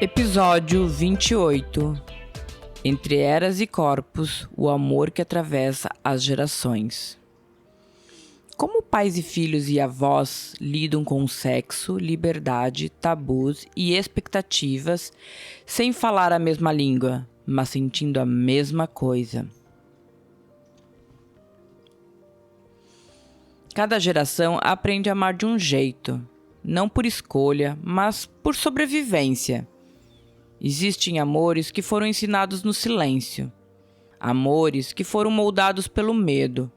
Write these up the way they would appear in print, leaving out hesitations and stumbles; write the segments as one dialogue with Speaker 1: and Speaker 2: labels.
Speaker 1: Episódio 28. Entre Eras e Corpos, o amor que atravessa as gerações. Como pais e filhos e avós lidam com sexo, liberdade, tabus e expectativas sem falar a mesma língua, mas sentindo a mesma coisa? Cada geração aprende a amar de um jeito, não por escolha, mas por sobrevivência. Existem amores que foram ensinados no silêncio, amores que foram moldados pelo medo,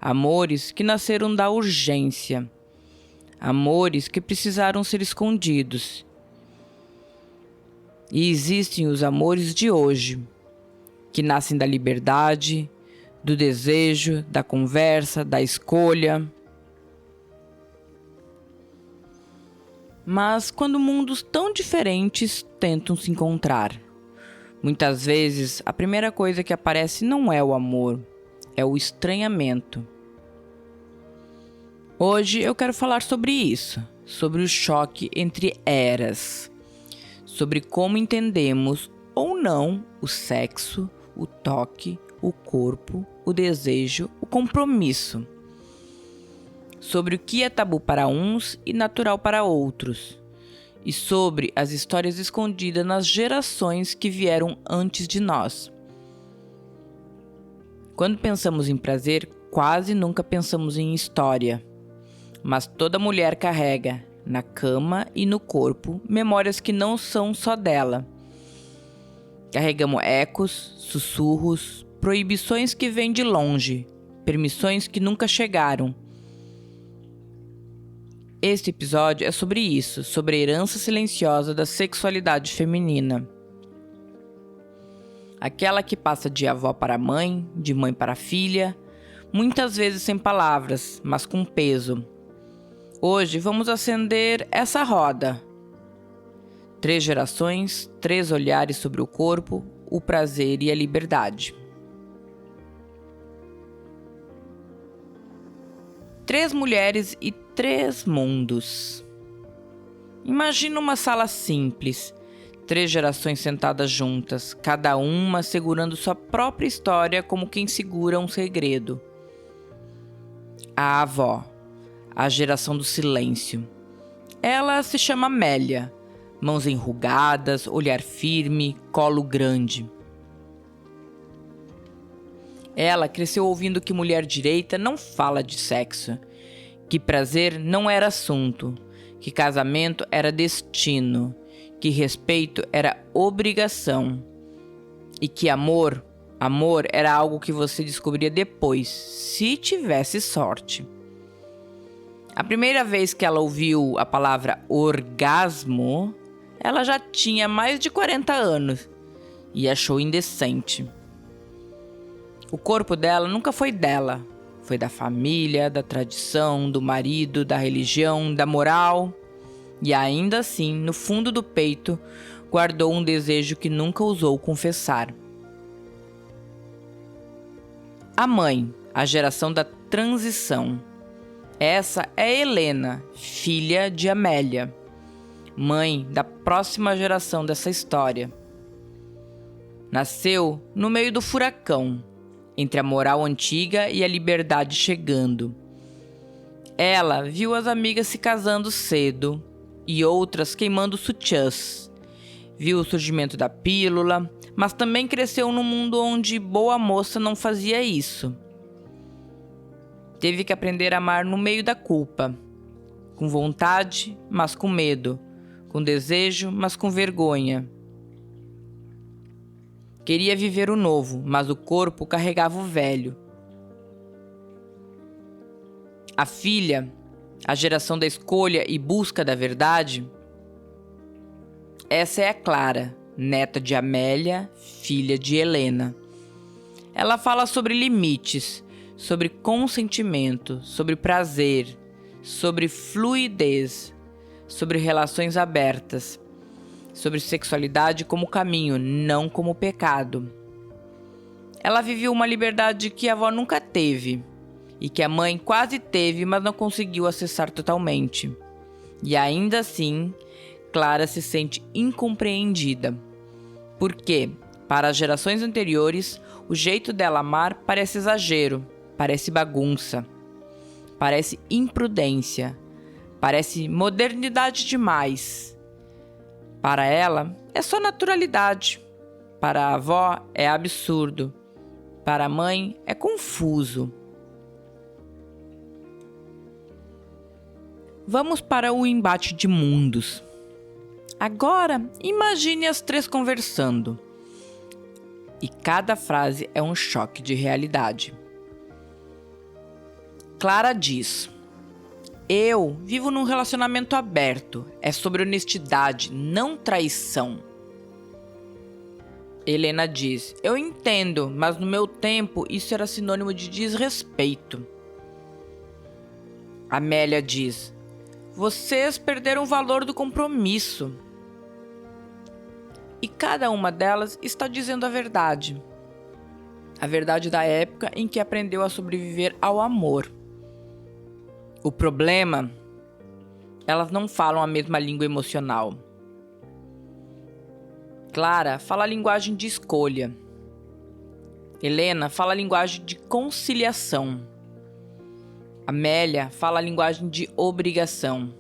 Speaker 1: amores que nasceram da urgência, amores que precisaram ser escondidos. E existem os amores de hoje, que nascem da liberdade, do desejo, da conversa, da escolha. Mas quando mundos tão diferentes tentam se encontrar, muitas vezes a primeira coisa que aparece não é o amor, é o estranhamento. Hoje eu quero falar sobre isso, sobre o choque entre eras, sobre como entendemos ou não o sexo, o toque, o corpo, o desejo, o compromisso. Sobre o que é tabu para uns e natural para outros, e sobre as histórias escondidas nas gerações que vieram antes de nós. Quando pensamos em prazer, quase nunca pensamos em história, mas toda mulher carrega, na cama e no corpo, memórias que não são só dela. Carregamos ecos, sussurros, proibições que vêm de longe, permissões que nunca chegaram. Este episódio é sobre isso, sobre a herança silenciosa da sexualidade feminina. Aquela que passa de avó para mãe, de mãe para filha, muitas vezes sem palavras, mas com peso. Hoje vamos acender essa roda. 3 gerações, 3 olhares sobre o corpo, o prazer e a liberdade. 3 mulheres e 3 mundos. Imagina uma sala simples, 3 gerações sentadas juntas, cada uma segurando sua própria história como quem segura um segredo. A avó, a geração do silêncio. Ela se chama Amélia, mãos enrugadas, olhar firme, colo grande. Ela cresceu ouvindo que mulher direita não fala de sexo, que prazer não era assunto, que casamento era destino, que respeito era obrigação e que amor era algo que você descobria depois, se tivesse sorte. A primeira vez que ela ouviu a palavra orgasmo, ela já tinha mais de 40 anos e achou indecente. O corpo dela nunca foi dela. Foi da família, da tradição, do marido, da religião, da moral. E ainda assim, no fundo do peito, guardou um desejo que nunca ousou confessar. A mãe, a geração da transição. Essa é Helena, filha de Amélia, mãe da próxima geração dessa história. Nasceu no meio do furacão, entre a moral antiga e a liberdade chegando. Ela viu as amigas se casando cedo e outras queimando sutiãs. Viu o surgimento da pílula, mas também cresceu num mundo onde boa moça não fazia isso. Teve que aprender a amar no meio da culpa, com vontade, mas com medo, com desejo, mas com vergonha. Queria viver o novo, mas o corpo carregava o velho. A filha, a geração da escolha e busca da verdade. Essa é a Clara, neta de Amélia, filha de Helena. Ela fala sobre limites, sobre consentimento, sobre prazer, sobre fluidez, sobre relações abertas, sobre sexualidade como caminho, não como pecado. Ela viveu uma liberdade que a avó nunca teve e que a mãe quase teve, mas não conseguiu acessar totalmente. E ainda assim, Clara se sente incompreendida. Porque, para as gerações anteriores, o jeito dela amar parece exagero, parece bagunça, parece imprudência, parece modernidade demais. Para ela, é só naturalidade. Para a avó, é absurdo. Para a mãe, é confuso. Vamos para o embate de mundos. Agora, imagine as três conversando. E cada frase é um choque de realidade. Clara diz: eu vivo num relacionamento aberto. É sobre honestidade, não traição. Helena diz: eu entendo, mas no meu tempo isso era sinônimo de desrespeito. Amélia diz: vocês perderam o valor do compromisso. E cada uma delas está dizendo a verdade. A verdade da época em que aprendeu a sobreviver ao amor. O problema, elas não falam a mesma língua emocional. Clara fala a linguagem de escolha. Helena fala a linguagem de conciliação. Amélia fala a linguagem de obrigação.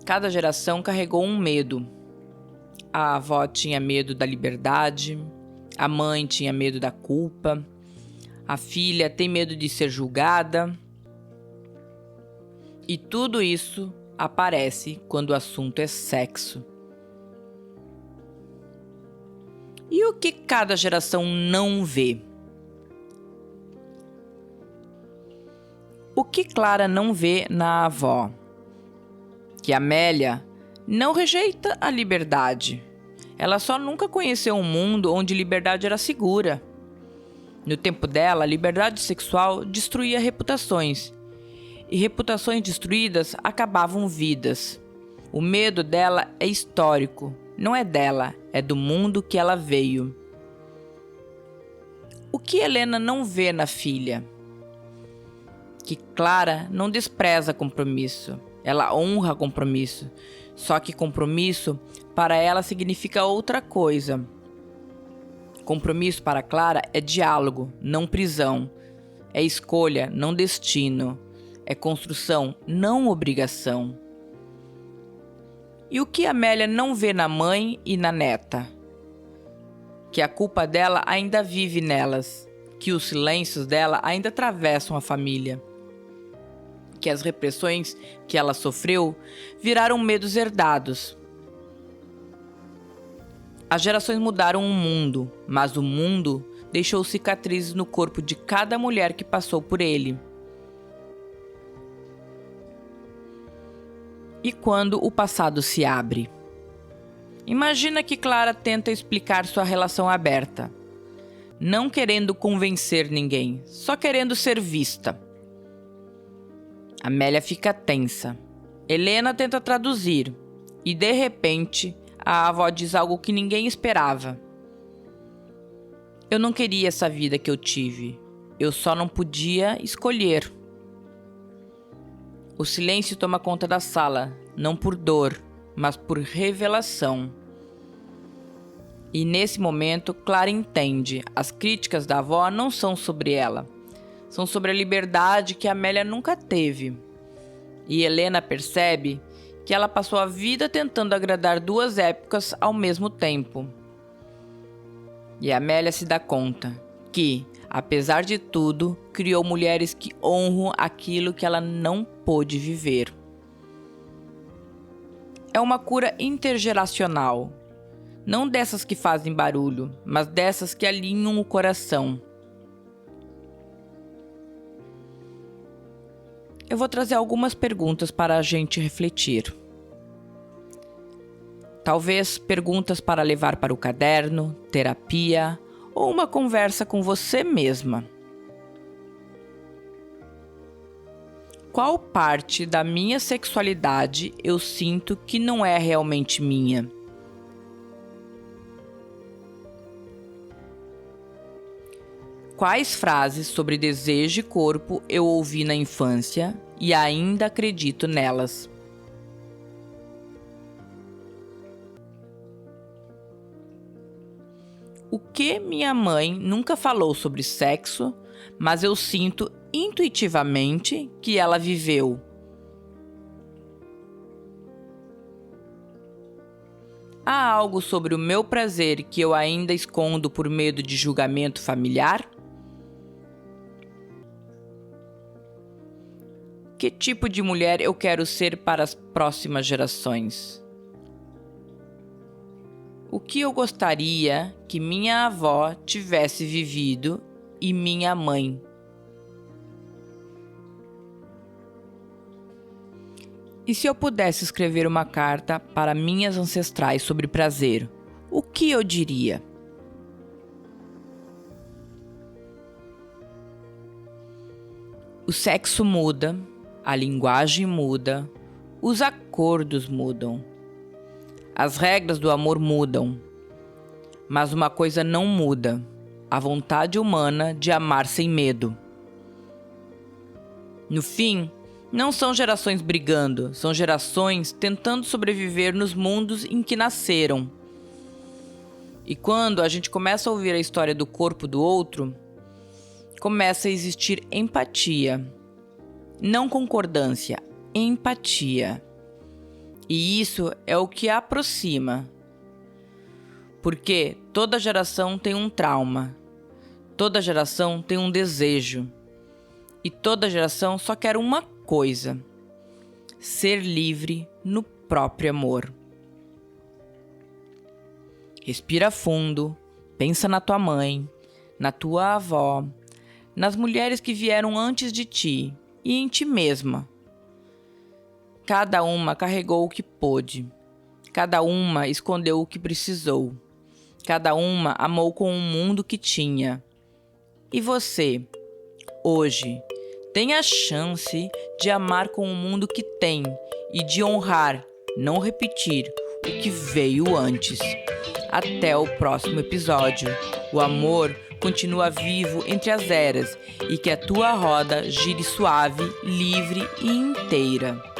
Speaker 1: Cada geração carregou um medo. A avó tinha medo da liberdade, a mãe tinha medo da culpa, a filha tem medo de ser julgada. E tudo isso aparece quando o assunto é sexo. E o que cada geração não vê? O que Clara não vê na avó? Que Amélia não rejeita a liberdade. Ela só nunca conheceu um mundo onde liberdade era segura. No tempo dela, a liberdade sexual destruía reputações. E reputações destruídas acabavam vidas. O medo dela é histórico. Não é dela, é do mundo que ela veio. O que Helena não vê na filha? Que Clara não despreza compromisso. Ela honra compromisso. Só que compromisso, para ela, significa outra coisa. Compromisso para Clara é diálogo, não prisão. É escolha, não destino. É construção, não obrigação. E o que Amélia não vê na mãe e na neta? Que a culpa dela ainda vive nelas. Que os silêncios dela ainda atravessam a família. Que as repressões que ela sofreu viraram medos herdados. As gerações mudaram o mundo, mas o mundo deixou cicatrizes no corpo de cada mulher que passou por ele. E quando o passado se abre? Imagina que Clara tenta explicar sua relação aberta, não querendo convencer ninguém, só querendo ser vista. Amélia fica tensa. Helena tenta traduzir. E, de repente, a avó diz algo que ninguém esperava. Eu não queria essa vida que eu tive. Eu só não podia escolher. O silêncio toma conta da sala, não por dor, mas por revelação. E, nesse momento, Clara entende. As críticas da avó não são sobre ela. São sobre a liberdade que Amélia nunca teve. E Helena percebe que ela passou a vida tentando agradar duas épocas ao mesmo tempo. E Amélia se dá conta que, apesar de tudo, criou mulheres que honram aquilo que ela não pôde viver. É uma cura intergeracional. Não dessas que fazem barulho, mas dessas que alinham o coração. Eu vou trazer algumas perguntas para a gente refletir. Talvez perguntas para levar para o caderno, terapia ou uma conversa com você mesma. Qual parte da minha sexualidade eu sinto que não é realmente minha? Quais frases sobre desejo e corpo eu ouvi na infância e ainda acredito nelas? o que minha mãe nunca falou sobre sexo, mas eu sinto intuitivamente que ela viveu. Há algo sobre o meu prazer que eu ainda escondo por medo de julgamento familiar? Que tipo de mulher eu quero ser para as próximas gerações? O que eu gostaria que minha avó tivesse vivido e minha mãe? E se eu pudesse escrever uma carta para minhas ancestrais sobre prazer, o que eu diria? O sexo muda, a linguagem muda, os acordos mudam. As regras do amor mudam. Mas uma coisa não muda: a vontade humana de amar sem medo. No fim, não são gerações brigando, são gerações tentando sobreviver nos mundos em que nasceram. E quando a gente começa a ouvir a história do corpo do outro, começa a existir empatia. Não concordância, empatia. E isso é o que aproxima. Porque toda geração tem um trauma. Toda geração tem um desejo. E toda geração só quer uma coisa: ser livre no próprio amor. Respira fundo, pensa na tua mãe, na tua avó, nas mulheres que vieram antes de ti e em ti mesma. Cada uma carregou o que pôde, cada uma escondeu o que precisou, cada uma amou com o mundo que tinha. E você, hoje, tem a chance de amar com o mundo que tem e de honrar, não repetir, o que veio antes. Até o próximo episódio. O amor continua vivo entre as eras e que a tua roda gire suave, livre e inteira.